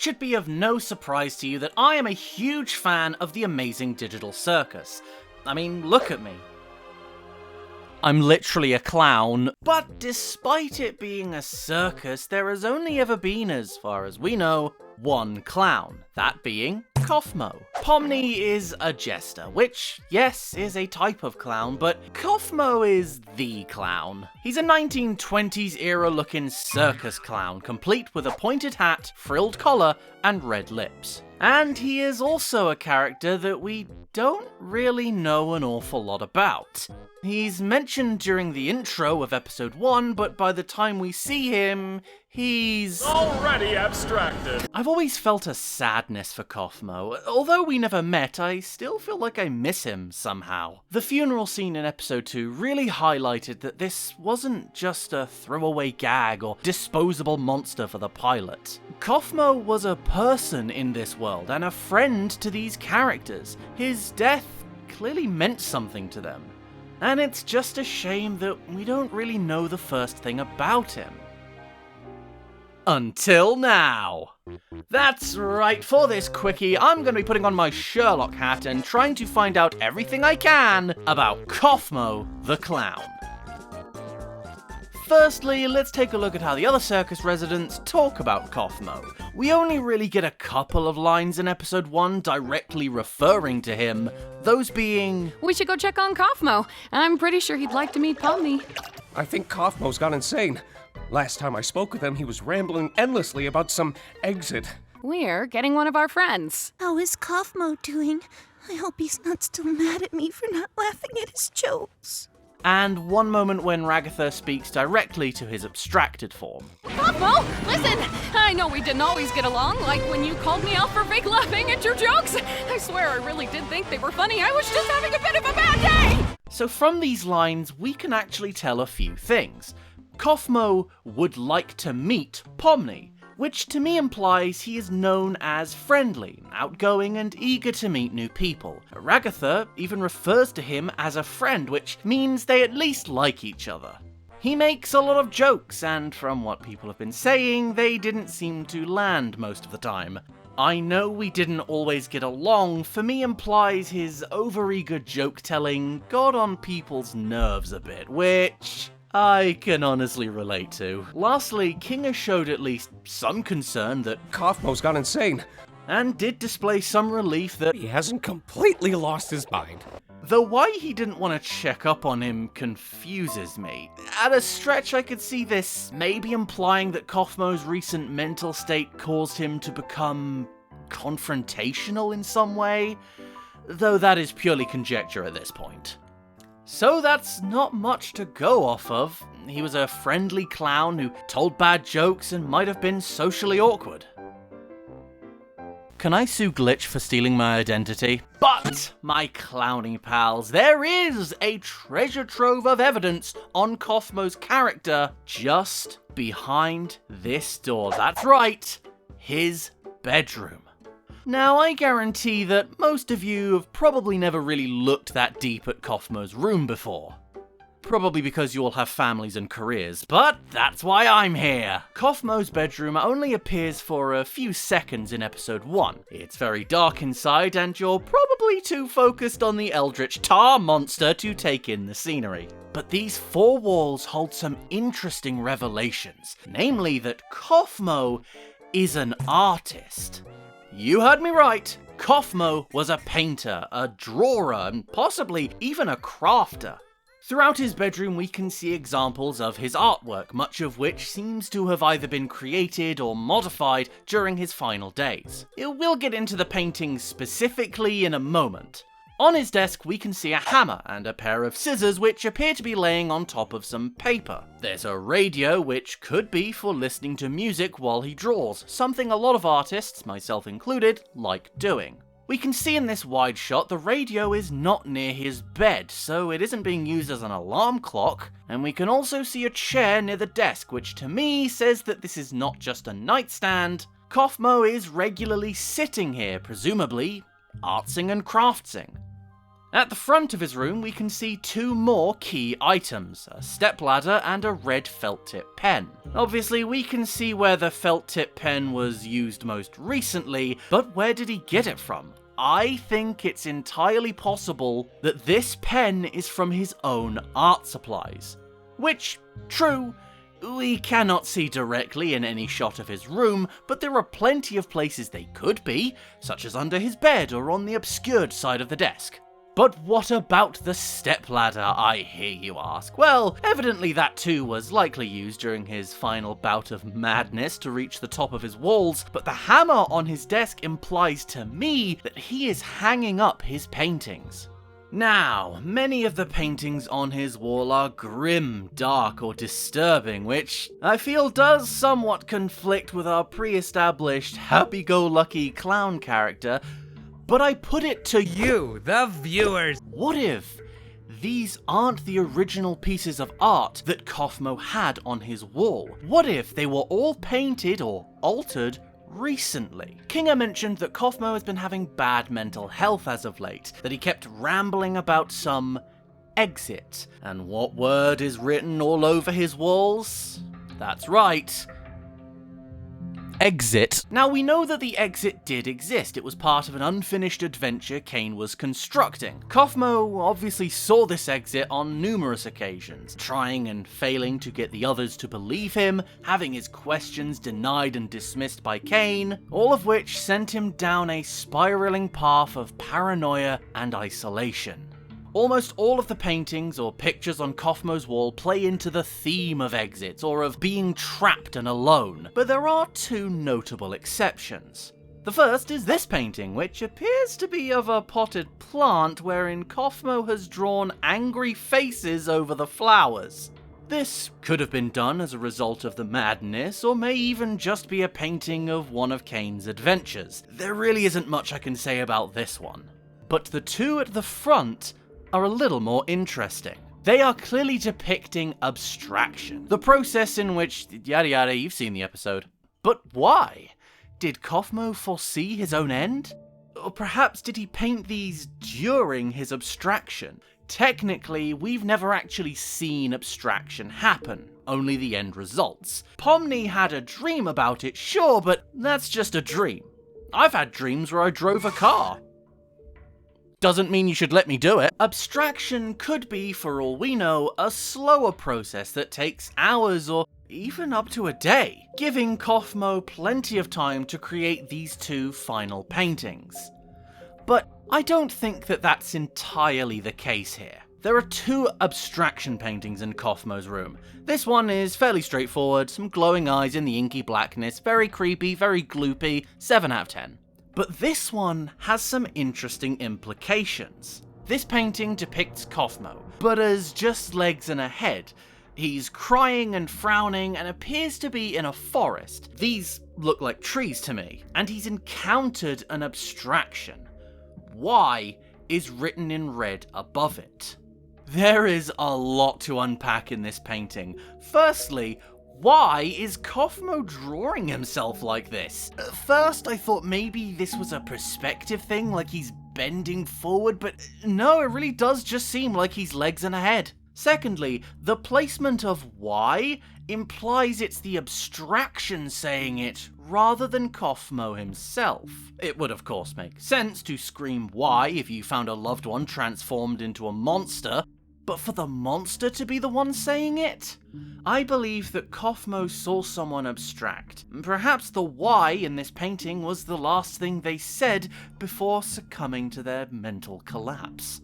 should be of no surprise to you that I am a huge fan of the Amazing Digital Circus. I mean, look at me. I'm literally a clown, but despite it being a circus, there has only ever been, as far as we know, one clown, that being Kaufmo. Pomni is a jester, which, yes, is a type of clown, but Kaufmo is the clown. He's a 1920s era looking circus clown, complete with a pointed hat, frilled collar, and red lips. And he is also a character that we don't really know an awful lot about. He's mentioned during the intro of episode 1, but by the time we see him, he's already abstracted. I've always felt a sadness for Kaufmo. Although we never met, I still feel like I miss him somehow. The funeral scene in episode 2 really highlighted that this wasn't just a throwaway gag or disposable monster for the pilot. Kaufmo was a person in this world and a friend to these characters. His death clearly meant something to them. And it's just a shame that we don't really know the first thing about him. Until now. That's right, for this quickie, I'm going to be putting on my Sherlock hat and trying to find out everything I can about Kaufmo the Clown. Firstly, let's take a look at how the other circus residents talk about Kaufmo. We only really get a couple of lines in episode 1 directly referring to him, those being, "We should go check on Kaufmo. I'm pretty sure he'd like to meet Pomni." I think Kaufmo's gone insane. Last time I spoke with him, he was rambling endlessly about some exit. We're getting one of our friends. How is Kaufmo doing? I hope he's not still mad at me for not laughing at his jokes. and one moment when Ragatha speaks directly to his abstracted form. Kaufmo, listen! I know we didn't always get along, like when you called me out for fake laughing at your jokes. I swear I really did think they were funny. I was just having a bit of a bad day! So from these lines, we can actually tell a few things. Kaufmo would like to meet Pomni, which to me implies he is known as friendly, outgoing, and eager to meet new people. Ragatha even refers to him as a friend, which means they at least like each other. He makes a lot of jokes, and from what people have been saying, they didn't seem to land most of the time. I know we didn't always get along, for me implies his overeager joke-telling got on people's nerves a bit, which I can honestly relate to. Lastly, Kinga showed at least some concern that Kaufmo's gone insane, and did display some relief that he hasn't completely lost his mind. Though why he didn't want to check up on him confuses me. At a stretch, I could see this maybe implying that Kaufmo's recent mental state caused him to become confrontational in some way, though that is purely conjecture at this point. So that's not much to go off of. He was a friendly clown who told bad jokes and might have been socially awkward. Can I sue Glitch for stealing my identity? But, my Clowny pals, there is a treasure trove of evidence on Kaufmo's character just behind this door. That's right, his bedroom. Now, I guarantee that most of you have probably never really looked that deep at Kaufmo's room before. Probably because you all have families and careers, but that's why I'm here. Kaufmo's bedroom only appears for a few seconds in episode 1. It's very dark inside, and you're probably too focused on the eldritch tar monster to take in the scenery. But these four walls hold some interesting revelations, namely that Kaufmo is an artist. You heard me right. Kaufmo was a painter, a drawer, and possibly even a crafter. Throughout his bedroom, we can see examples of his artwork, much of which seems to have either been created or modified during his final days. We'll get into the paintings specifically in a moment. On his desk, we can see a hammer and a pair of scissors which appear to be laying on top of some paper. There's a radio which could be for listening to music while he draws, something a lot of artists, myself included, like doing. We can see in this wide shot the radio is not near his bed, so it isn't being used as an alarm clock, and we can also see a chair near the desk, which to me says that this is not just a nightstand. Kaufmo is regularly sitting here, presumably artsing and craftsing. At the front of his room, we can see two more key items, a stepladder and a red felt tip pen. Obviously, we can see where the felt tip pen was used most recently, but where did he get it from? I think it's entirely possible that this pen is from his own art supplies. Which, true, we cannot see directly in any shot of his room, but there are plenty of places they could be, such as under his bed or on the obscured side of the desk. But what about the stepladder, I hear you ask? Well, evidently that too was likely used during his final bout of madness to reach the top of his walls, but the hammer on his desk implies to me that he is hanging up his paintings. Now, many of the paintings on his wall are grim, dark, or disturbing, which I feel does somewhat conflict with our pre-established happy-go-lucky clown character. But I put it to you, the viewers. What if these aren't the original pieces of art that Kaufmo had on his wall? What if they were all painted or altered recently? Kinga mentioned that Kaufmo has been having bad mental health as of late, that he kept rambling about some exit. And what word is written all over his walls? That's right. Exit. Now, we know that the exit did exist. It was part of an unfinished adventure Kane was constructing. Kaufmo obviously saw this exit on numerous occasions, trying and failing to get the others to believe him, having his questions denied and dismissed by Kane, all of which sent him down a spiraling path of paranoia and isolation. Almost all of the paintings or pictures on Kaufmo's wall play into the theme of exits or of being trapped and alone, but there are two notable exceptions. The first is this painting, which appears to be of a potted plant wherein Kaufmo has drawn angry faces over the flowers. This could have been done as a result of the madness, or may even just be a painting of one of Kane's adventures. There really isn't much I can say about this one. But the two at the front are a little more interesting. They are clearly depicting abstraction, the process in which yada yada, you've seen the episode. But why? Did Kaufmo foresee his own end? Or perhaps did he paint these during his abstraction? Technically, we've never actually seen abstraction happen, only the end results. Pomni had a dream about it, sure, but that's just a dream. I've had dreams where I drove a car. Doesn't mean you should let me do it. Abstraction could be, for all we know, a slower process that takes hours or even up to a day, giving Kaufmo plenty of time to create these two final paintings. But I don't think that that's entirely the case here. There are two abstraction paintings in Kaufmo's room. This one is fairly straightforward, some glowing eyes in the inky blackness, very creepy, very gloopy, 7 out of 10. But this one has some interesting implications. This painting depicts Kaufmo, but as just legs and a head. He's crying and frowning and appears to be in a forest. These look like trees to me. And he's encountered an abstraction. Why is written in red above it. There is a lot to unpack in this painting. Firstly, why is Kaufmo drawing himself like this? At first I thought maybe this was a perspective thing, like he's bending forward, but no, it really does just seem like he's legs and a head. Secondly, the placement of why implies it's the abstraction saying it, rather than Kaufmo himself. It would of course make sense to scream why if you found a loved one transformed into a monster, but for the monster to be the one saying it? I believe that Kaufmo saw someone abstract. Perhaps the why in this painting was the last thing they said before succumbing to their mental collapse.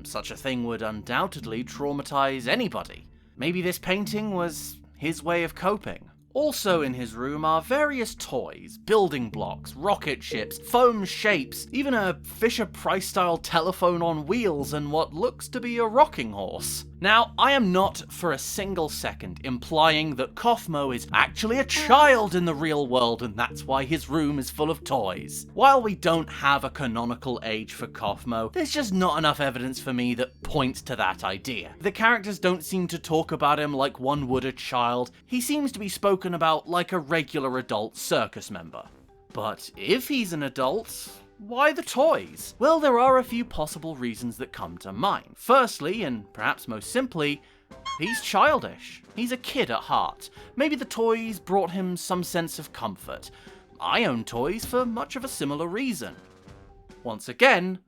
Such a thing would undoubtedly traumatize anybody. Maybe this painting was his way of coping. Also in his room are various toys, building blocks, rocket ships, foam shapes, even a Fisher-Price style telephone on wheels and what looks to be a rocking horse. Now, I am not for a single second implying that Kaufmo is actually a child in the real world and that's why his room is full of toys. While we don't have a canonical age for Kaufmo, there's just not enough evidence for me that points to that idea. The characters don't seem to talk about him like one would a child. He seems to be spoken about like a regular adult circus member. But if he's an adult, why the toys? Well, there are a few possible reasons that come to mind. Firstly, and perhaps most simply, he's childish. He's a kid at heart. Maybe the toys brought him some sense of comfort. I own toys for much of a similar reason. Once again,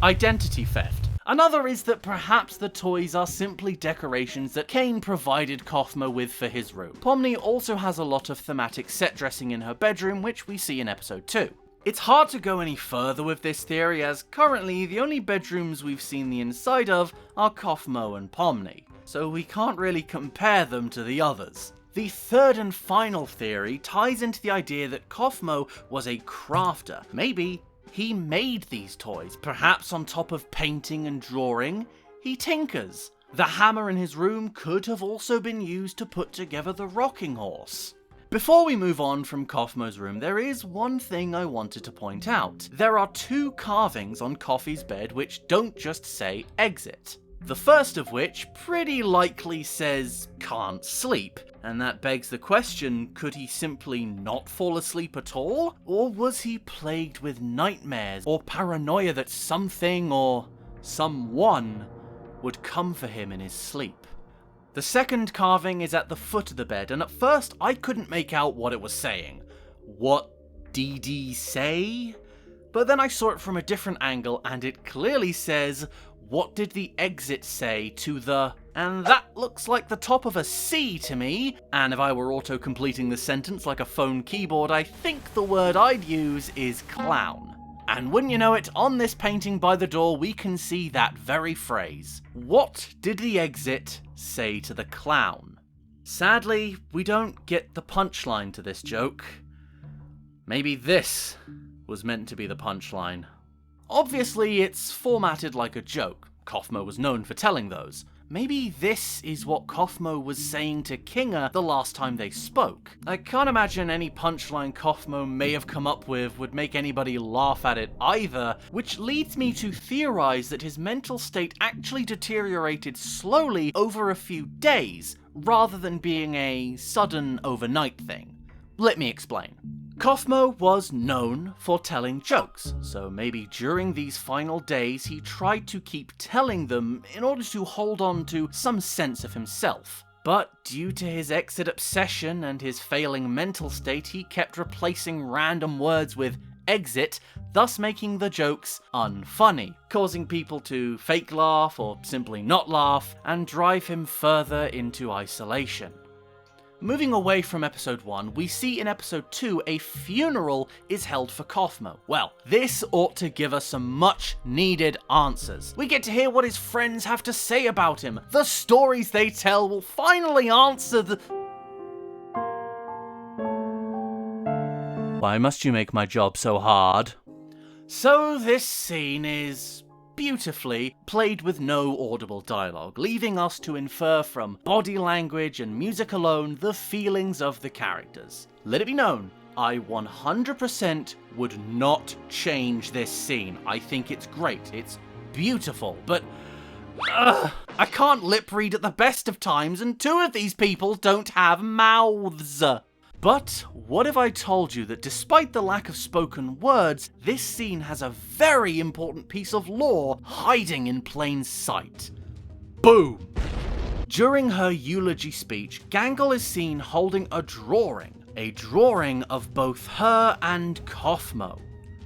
identity theft. Another is that perhaps the toys are simply decorations that Kane provided Kaufmo with for his room. Pomni also has a lot of thematic set dressing in her bedroom, which we see in episode 2. It's hard to go any further with this theory, as currently the only bedrooms we've seen the inside of are Kaufmo and Pomni, so we can't really compare them to the others. The third and final theory ties into the idea that Kaufmo was a crafter. Maybe he made these toys, perhaps on top of painting and drawing. He tinkers. The hammer in his room could have also been used to put together the rocking horse. Before we move on from Kaufmo's room, there is one thing I wanted to point out. There are 2 carvings on Coffee's bed which don't just say exit. The first of which pretty likely says can't sleep. And that begs the question, could he simply not fall asleep at all? Or was he plagued with nightmares or paranoia that something or someone would come for him in his sleep? The second carving is at the foot of the bed, and at first I couldn't make out what it was saying. What did he say? But then I saw it from a different angle and it clearly says, what did the exit say to the... And that looks like the top of a C to me, and if I were auto-completing the sentence like a phone keyboard, I think the word I'd use is clown. And wouldn't you know it, on this painting by the door we can see that very phrase. What did the exit say to the clown? Sadly, we don't get the punchline to this joke. Maybe this was meant to be the punchline. Obviously, it's formatted like a joke. Kaufmo was known for telling those. Maybe this is what Kaufmo was saying to Kinga the last time they spoke. I can't imagine any punchline Kaufmo may have come up with would make anybody laugh at it either, which leads me to theorize that his mental state actually deteriorated slowly over a few days, rather than being a sudden overnight thing. Let me explain. Kaufmo was known for telling jokes, so maybe during these final days he tried to keep telling them in order to hold on to some sense of himself. But due to his exit obsession and his failing mental state, he kept replacing random words with exit, thus making the jokes unfunny, causing people to fake laugh or simply not laugh, and drive him further into isolation. Moving away from episode 1, we see in episode 2 a funeral is held for Kaufmo. Well, this ought to give us some much needed answers. We get to hear what his friends have to say about him. The stories they tell will finally answer the... Why must you make my job so hard? So this scene is beautifully played with no audible dialogue, leaving us to infer from body language and music alone the feelings of the characters. Let it be known, I 100% would not change this scene. I think it's great, it's beautiful, but I can't lip read at the best of times, and 2 of these people don't have mouths. But what if I told you that despite the lack of spoken words, this scene has a very important piece of lore hiding in plain sight? Boom! During her eulogy speech, Gangle is seen holding a drawing of both her and Kaufmo.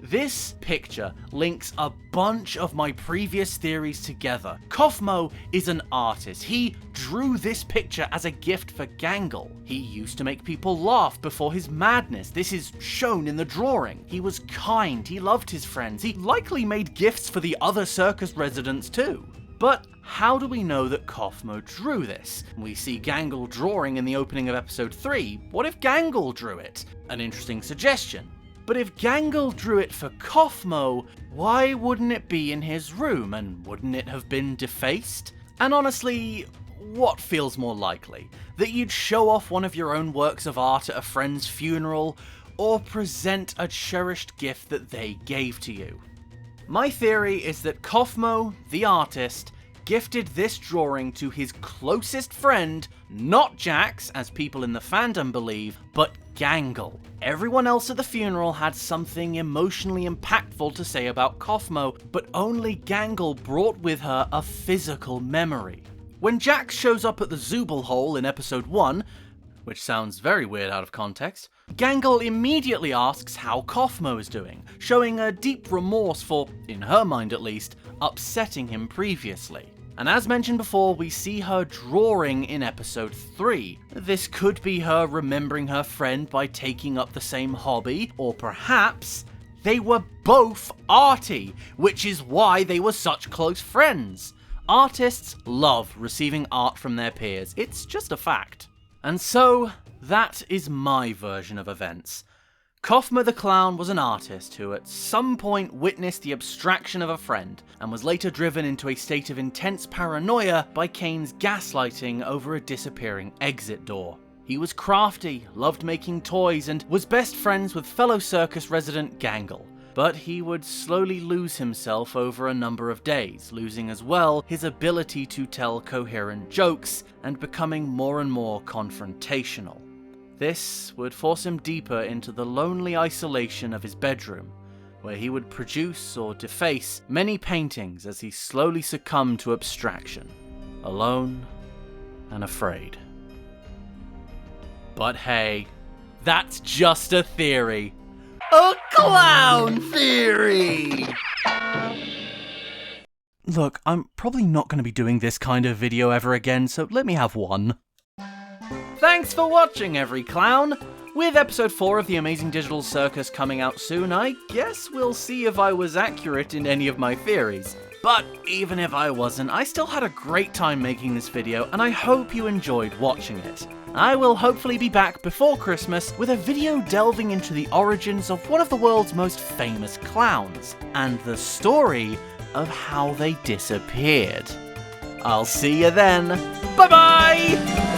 This picture links a bunch of my previous theories together. Kaufmo is an artist. He drew this picture as a gift for Gangle. He used to make people laugh before his madness. This is shown in the drawing. He was kind, he loved his friends, he likely made gifts for the other circus residents too. But how do we know that Kaufmo drew this? We see Gangle drawing in the opening of episode 3. What if Gangle drew it? An interesting suggestion. But if Gangle drew it for Kaufmo, why wouldn't it be in his room, and wouldn't it have been defaced? And honestly, what feels more likely? That you'd show off one of your own works of art at a friend's funeral, or present a cherished gift that they gave to you? My theory is that Kaufmo, the artist, gifted this drawing to his closest friend, not Jax, as people in the fandom believe, but Gangle. Everyone else at the funeral had something emotionally impactful to say about Kaufmo, but only Gangle brought with her a physical memory. When Jax shows up at the Zooble hole in episode 1, which sounds very weird out of context, Gangle immediately asks how Kaufmo is doing, showing a deep remorse for, in her mind at least, upsetting him previously. And as mentioned before, we see her drawing in episode 3. This could be her remembering her friend by taking up the same hobby, or perhaps they were both arty, which is why they were such close friends. Artists love receiving art from their peers, it's just a fact. And so, that is my version of events. Kaufmo the Clown was an artist who at some point witnessed the abstraction of a friend, and was later driven into a state of intense paranoia by Kane's gaslighting over a disappearing exit door. He was crafty, loved making toys, and was best friends with fellow circus resident Gangle. But he would slowly lose himself over a number of days, losing as well his ability to tell coherent jokes and becoming more and more confrontational. This would force him deeper into the lonely isolation of his bedroom, where he would produce or deface many paintings as he slowly succumbed to abstraction, alone and afraid. But hey, that's just a theory. A clown theory! Look, I'm probably not going to be doing this kind of video ever again, so let me have one. Thanks for watching, every clown! With episode 4 of the Amazing Digital Circus coming out soon, I guess we'll see if I was accurate in any of my theories. But even if I wasn't, I still had a great time making this video, and I hope you enjoyed watching it. I will hopefully be back before Christmas with a video delving into the origins of one of the world's most famous clowns, and the story of how they disappeared. I'll see you then. Bye bye!